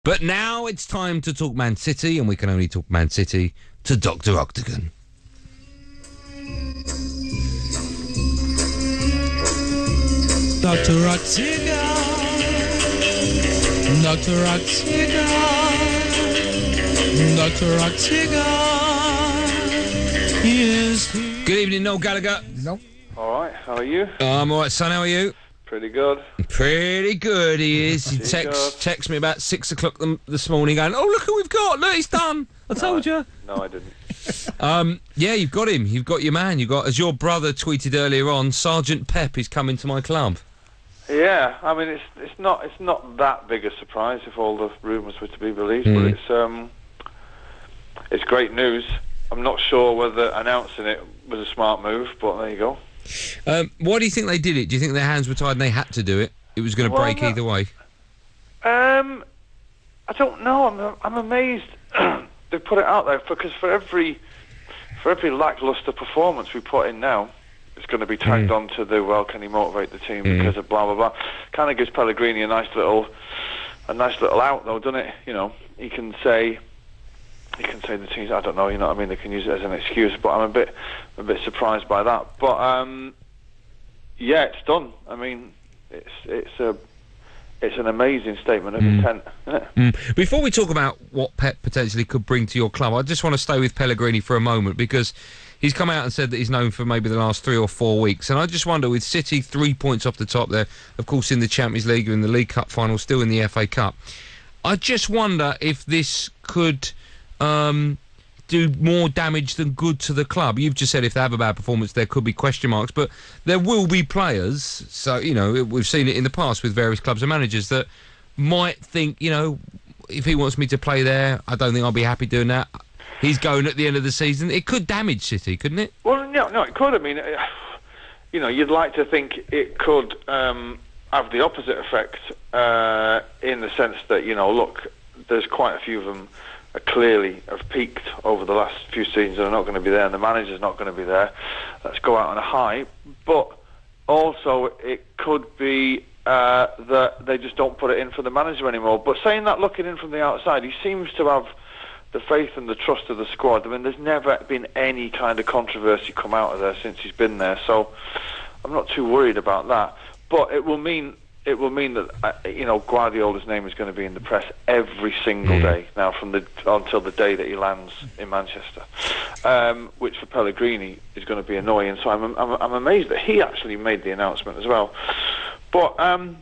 But now it's time to talk Man City, and we can only talk Man City to Dr. Octagon. Dr. Octagon, Dr. Octagon, Dr. Octagon is here. Good evening, Noel Gallagher. Nope. All right, how are you? I'm all right, son. How are you? Pretty good. Pretty good, he is. He texts me about 6 o'clock this morning going, oh, look who we've got. Look, he's done. I told you. No, I didn't. Yeah, you've got him. You've got your man. You've got, as your brother tweeted earlier on, Sergeant Pep is coming to my club. Yeah, I mean, it's not that big a surprise if all the rumours were to be believed, but it's great news. I'm not sure whether announcing it was a smart move, but there you go. Why do you think they did it? Do you think their hands were tied and they had to do it? It was going to break either way. I don't know. I'm amazed they put it out there because for every lacklustre performance we put in now, it's going to be tagged on to the can he motivate the team because of blah blah blah. Kind of gives Pellegrini a nice little out though, doesn't it? You know, he can say the teams. I don't know. You know what I mean? They can use it as an excuse, but I'm a bit surprised by that. But yeah, it's done. I mean, it's an amazing statement of intent, isn't it? Before we talk about what Pep potentially could bring to your club, I just want to stay with Pellegrini for a moment because he's come out and said that he's known for maybe the last 3 or 4 weeks, and I just wonder, with City 3 points off the top there, of course in the Champions League, in the League Cup final, still in the FA Cup, I just wonder if this could do more damage than good to the club. You've just said if they have a bad performance there could be question marks, but there will be players, so you know, we've seen it in the past with various clubs and managers, that might think, you know, if he wants me to play there, I don't think I'll be happy doing that. He's going at the end of the season. It could damage City, couldn't it? Well, no, it could. I mean, you know, you'd like to think it could have the opposite effect in the sense that, you know, look, there's quite a few of them clearly have peaked over the last few seasons and are not going to be there, and the manager's not going to be there. Let's go out on a high. But also it could be that they just don't put it in for the manager anymore. But saying that, looking in from the outside, he seems to have the faith and the trust of the squad. I mean, there's never been any kind of controversy come out of there since he's been there, so I'm not too worried about that. But it will mean that you know, Guardiola's name is going to be in the press every single day now until the day that he lands in Manchester, which for Pellegrini is going to be annoying. So I'm amazed that he actually made the announcement as well. But I mean,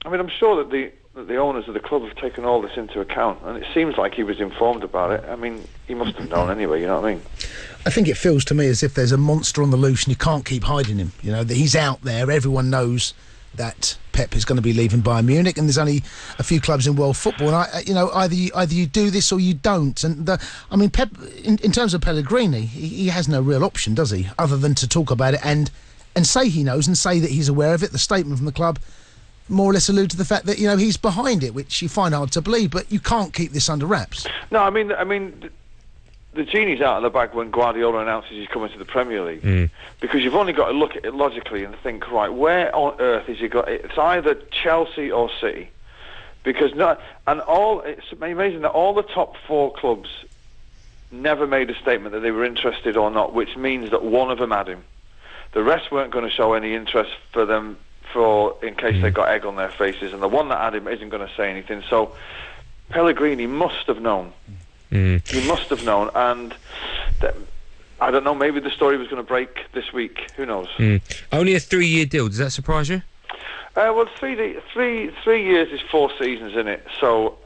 I'm sure that the owners of the club have taken all this into account, and it seems like he was informed about it. I mean, he must have known anyway, you know what I mean? I think it feels to me as if there's a monster on the loose and you can't keep hiding him. You know, that he's out there, everyone knows that Pep is going to be leaving Bayern Munich, and there's only a few clubs in world football, and you know, either you do this or you don't. And I mean, Pep, in terms of Pellegrini, he has no real option, does he, other than to talk about it and say he knows and say that he's aware of it. The statement from the club more or less allude to the fact that, you know, he's behind it, which you find hard to believe, but you can't keep this under wraps. No, I mean, the genie's out of the bag when Guardiola announces he's coming to the Premier League, because you've only got to look at it logically and think, right, where on earth has he got it? It's either Chelsea or City, because it's amazing that all the top 4 clubs never made a statement that they were interested or not, which means that one of them had him. The rest weren't going to show any interest for them, in case they got egg on their faces, and the one that had him isn't going to say anything. So Pellegrini must have known. He must have known, and I don't know, maybe the story was going to break this week. Who knows? Only a 3-year deal. Does that surprise you? Well, 3 years is 4 seasons, isn't it? So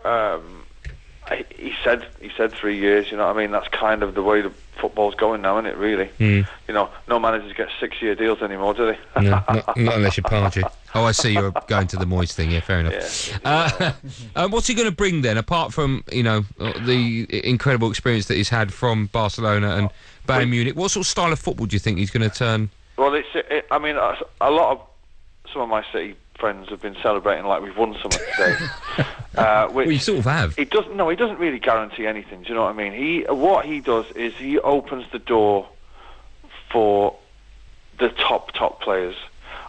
he said 3 years. You know what I mean? That's kind of the way the football's going now, isn't it? Really? You know, no managers get 6-year deals anymore, do they? No, not unless you're Pardew. Oh, I see, you're going to the Moyes thing. Yeah, fair enough. Yeah. What's he going to bring then, apart from, you know, the incredible experience that he's had from Barcelona and Bayern Munich? What sort of style of football do you think he's going to turn? Well, I mean, a lot of some of my City friends have been celebrating like we've won something today. Well, you sort of have. He doesn't really guarantee anything. Do you know what I mean? What he does is he opens the door for the top players.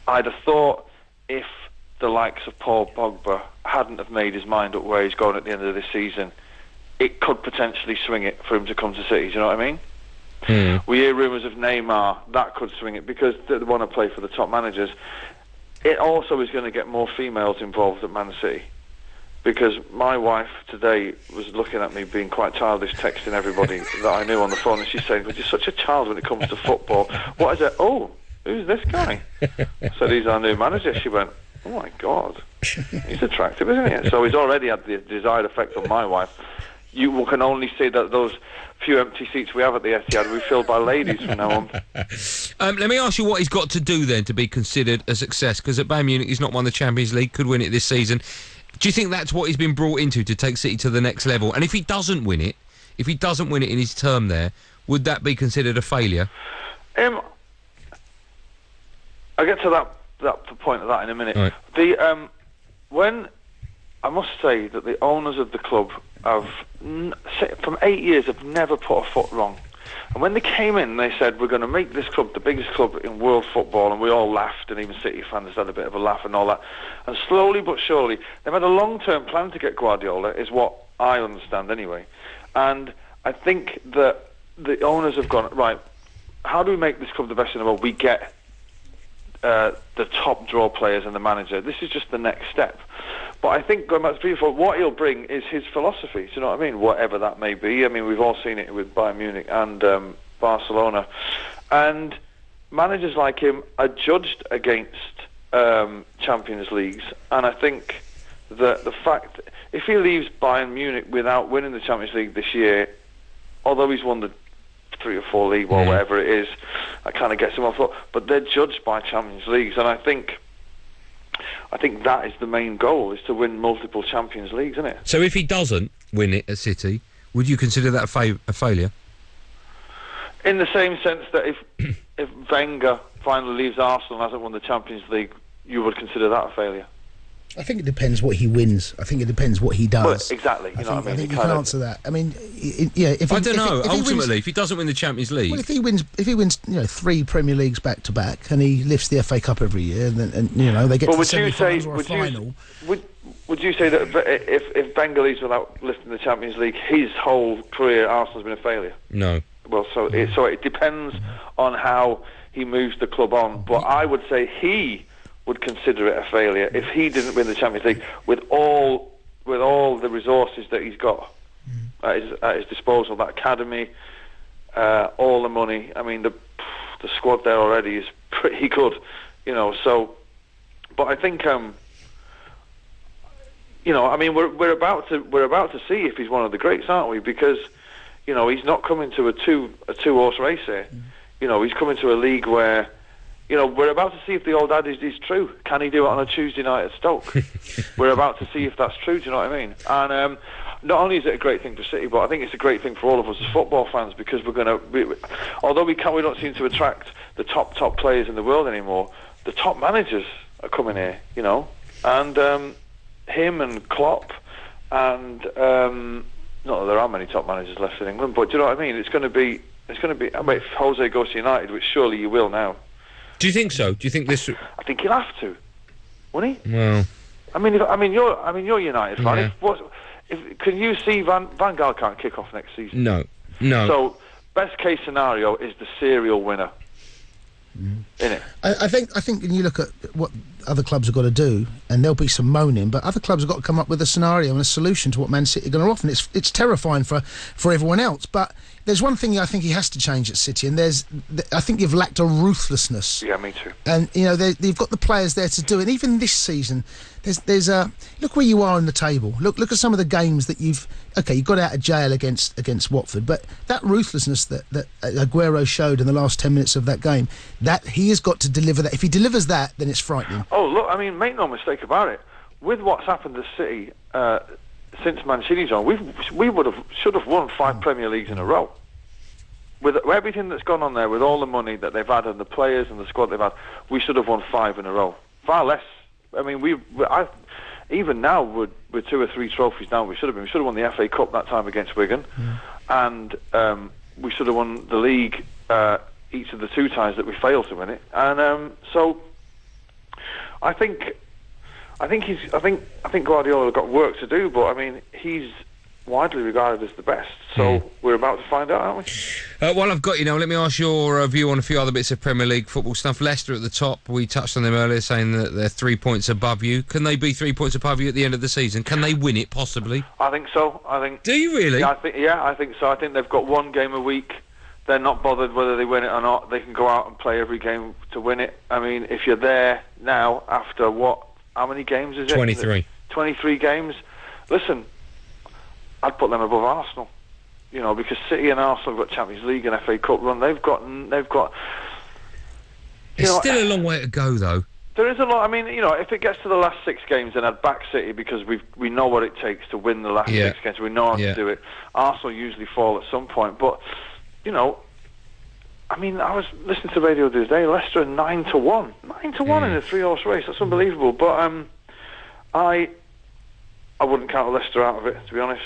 I'd have thought if the likes of Paul Pogba hadn't have made his mind up where he's going at the end of this season, it could potentially swing it for him to come to City. Do you know what I mean? We hear rumours of Neymar, that could swing it because they want to play for the top managers. It also is going to get more females involved at Man City, because my wife today was looking at me being quite childish, texting everybody that I knew on the phone, and she's saying, "But you're such a child when it comes to football. What is it? Oh, who's this guy?" I said, "He's our new manager." She went, "Oh my God, he's attractive, isn't he?" So he's already had the desired effect on my wife. You can only see that those few empty seats we have at the Etihad will be filled by ladies from now on. Let me ask you what he's got to do then to be considered a success, because at Bayern Munich he's not won the Champions League, could win it this season. Do you think that's what he's been brought into, to take City to the next level? And if he doesn't win it in his term there, would that be considered a failure? I'll get to that point of that in a minute. Right. When I must say that the owners of the club have, from 8 years, have never put a foot wrong. And when they came in, they said, "We're going to make this club the biggest club in world football," and we all laughed, and even City fans had a bit of a laugh and all that. And slowly but surely, they've had a long-term plan to get Guardiola, is what I understand anyway. And I think that the owners have gone, right, how do we make this club the best in the world? We get the top draw players and the manager. This is just the next step. But I think, going back to before, what he'll bring is his philosophy. Do you know what I mean? Whatever that may be. I mean, we've all seen it with Bayern Munich and Barcelona. And managers like him are judged against Champions Leagues. And I think that the fact, if he leaves Bayern Munich without winning the Champions League this year, although he's won the 3 or 4 league or whatever it is, that kind of gets him off. But they're judged by Champions Leagues, and I think that is the main goal, is to win multiple Champions Leagues, isn't it? So if he doesn't win it at City, would you consider that a failure? In the same sense that if Wenger finally leaves Arsenal and hasn't won the Champions League, you would consider that a failure? I think it depends what he wins. I think it depends what he does. Well, exactly. You know what I mean? I think you can answer that. I mean, if I don't know. Ultimately, if he doesn't win the Champions League, well, if he wins, 3 Premier Leagues back to back, and he lifts the FA Cup every year, and they get to the semi-finals or a final. Would you say that if Wenger leaves without lifting the Champions League, his whole career at Arsenal's been a failure? No. Well, so it depends on how he moves the club on. But I would say he would consider it a failure if he didn't win the Champions League with all the resources that he's got at his disposal, that academy, all the money. I mean, the squad there already is pretty good, So, but I think, I mean, we're about to see if he's one of the greats, aren't we? Because he's not coming to a two horse race here. He's coming to a league where. We're about to see if the old adage is true. Can he do it on a Tuesday night at Stoke? We're about to see if that's true, do you know what I mean? And not only is it a great thing for City, but I think it's a great thing for all of us as football fans, because although we don't seem to attract the top players in the world anymore, the top managers are coming here, and him and Klopp, and not that there are many top managers left in England, but do you know what I mean? It's going to be. I mean, if Jose goes to United, which surely you will now. Do you think so? Do you think this? I think he'll have to, won't he? Well, I mean, you're United fan. Yeah. Can you see Van Gaal can't kick off next season? No. So, best case scenario is the serial winner. Innit? I think when you look at what other clubs have got to do, and there'll be some moaning, but other clubs have got to come up with a scenario and a solution to what Man City are going to offer. And it's terrifying for everyone else. But there's one thing I think he has to change at City, and I think you've lacked a ruthlessness. Yeah, me too. And they've got the players there to do it. And even this season, there's a look where you are on the table. Look at some of the games that you got out of jail against Watford, but that ruthlessness that Aguero showed in the last 10 minutes of that game, that he has got to deliver that. If he delivers that, then it's frightening. Oh, look, I mean, make no mistake about it. With what's happened to City since Mancini's on, we should have won 5 Premier Leagues in a row. With everything that's gone on there, with all the money that they've had and the players and the squad they've had, we should have won 5 in a row. Far less. I mean, even now with 2 or 3 trophies now, we should have won the FA Cup that time against Wigan, and we should have won the league each of the 2 times that we failed to win it. And so I think I think Guardiola got work to do, but I mean, he's widely regarded as the best. So we're about to find out, aren't we? While I've got you now, let me ask your view on a few other bits of Premier League football stuff. Leicester at the top, we touched on them earlier, saying that they're 3 points above you. Can they be 3 points above you at the end of the season? Can they win it, possibly? I think so. Do you really? Yeah, I think so. I think they've got one game a week. They're not bothered whether they win it or not. They can go out and play every game to win it. I mean, if you're there now, after how many games is it? 23. 23 games. Listen, I'd put them above Arsenal. You know, because City and Arsenal have got Champions League and FA Cup run. They've got. It's still a long way to go, though. There is a lot. I mean, you know, if it gets to the last 6 games, then I'd back City because we know what it takes to win the last 6 games. We know how to do it. Arsenal usually fall at some point, but you know, I mean, I was listening to the radio the other day. Leicester are 9-1, 9-1 in a 3-horse race. That's unbelievable. But I wouldn't count Leicester out of it, to be honest.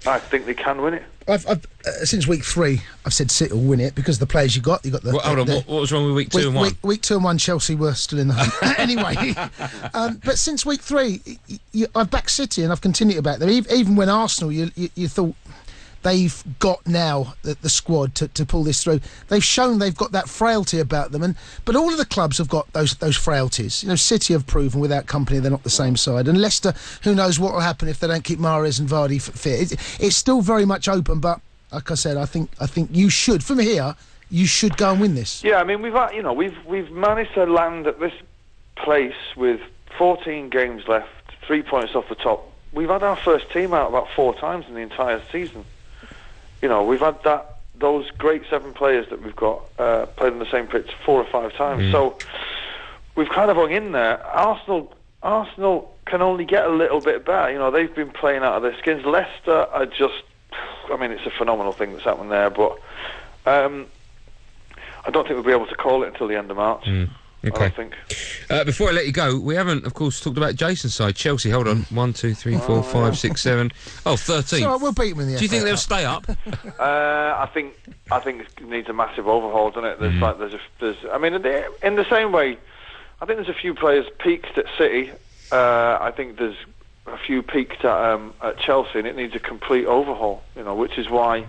I think they can win it. I've since week 3, I've said City will win it because of the players you got. You got the. Hold on, what was wrong with week 2 and 1? Week 2 and 1, Chelsea were still in the hunt. Anyway, but since week 3, I've backed City and I've continued to back them. Even when Arsenal, you thought they've got now the squad to pull this through. They've shown they've got that frailty about them, but all of the clubs have got those frailties. You know, City have proven without company they're not the same side, and Leicester, who knows what will happen if they don't keep Mahrez and Vardy fit. It's still very much open, but like I said, I think you should, from here, you should go and win this. Yeah, I mean, we've managed to land at this place with 14 games left, 3 points off the top. We've had our first team out about 4 times in the entire season. You know, we've had those great 7 players that we've got played on the same pitch 4 or 5 times. So we've kind of hung in there. Arsenal can only get a little bit better. You know, they've been playing out of their skins. Leicester are just, I mean, it's a phenomenal thing that's happened there, but I don't think we'll be able to call it until the end of March. Okay. I think. Before I let you go, we haven't, of course, talked about Jason's side. Chelsea, hold on. 1, 2, 3, 4, 5, 6, 7. Oh, 13. So we'll beat them in the Do you FA think they'll Cup. stay up? I think it needs a massive overhaul, doesn't it? There's I mean, in the same way, I think there's a few players peaked at City. I think there's a few peaked at Chelsea, and it needs a complete overhaul. You know, which is why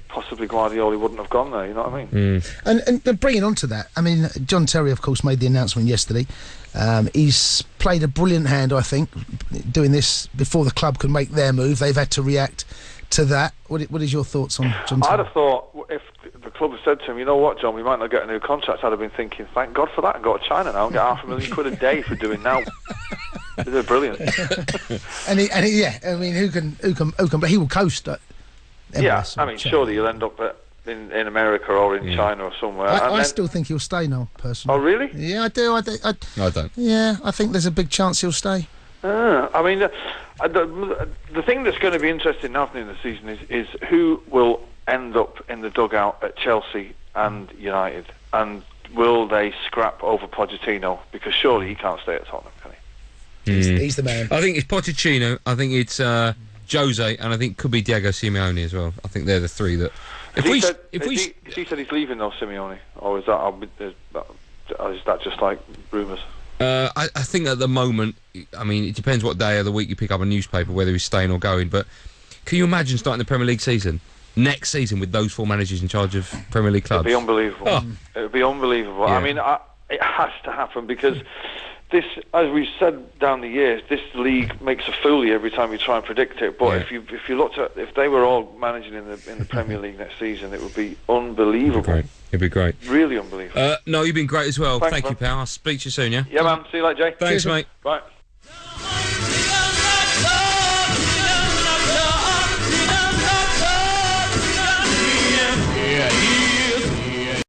possibly Guardiola wouldn't have gone there. You know what I mean? And bringing on to that, I mean, John Terry, of course, made the announcement yesterday. He's played a brilliant hand, I think, doing this before the club can make their move. They've had to react to that. What is your thoughts on John Terry? I'd have thought if the club had said to him, you know what, John, we might not get a new contract, I'd have been thinking, thank God for that, and go to China now and get £500,000 a day for doing now. They're brilliant. and he, yeah, I mean, who can? But he will coast. Yeah, I mean, surely you'll end up in America or in China or somewhere. I still think he'll stay now, personally. Oh, really? Yeah, I do. I don't. Yeah, I think there's a big chance he'll stay. I mean, the thing that's going to be interesting now in the season is who will end up in the dugout at Chelsea and United, and will they scrap over Pochettino? Because surely he can't stay at Tottenham, can he? He's the man. I think it's Pochettino. I think it's Jose, and I think it could be Diego Simeone as well. I think they're the 3 that. He said he's leaving though, Simeone, or is that just like rumours? I think at the moment, I mean, it depends what day of the week you pick up a newspaper, whether he's staying or going. But can you imagine starting the Premier League season next season with those 4 managers in charge of Premier League clubs? It'd be unbelievable. It would be unbelievable. Yeah. I mean, it has to happen because this, as we've said down the years, this league makes a fool of you every time you try and predict it. But if you looked at, if they were all managing in the Premier League next season, it would be unbelievable. It'd be great. Really unbelievable. No, you've been great as well. Thanks, Thank you, pal. I'll speak to you soon, yeah? Yeah, man. See you later, Jay. Thanks, mate. Bye.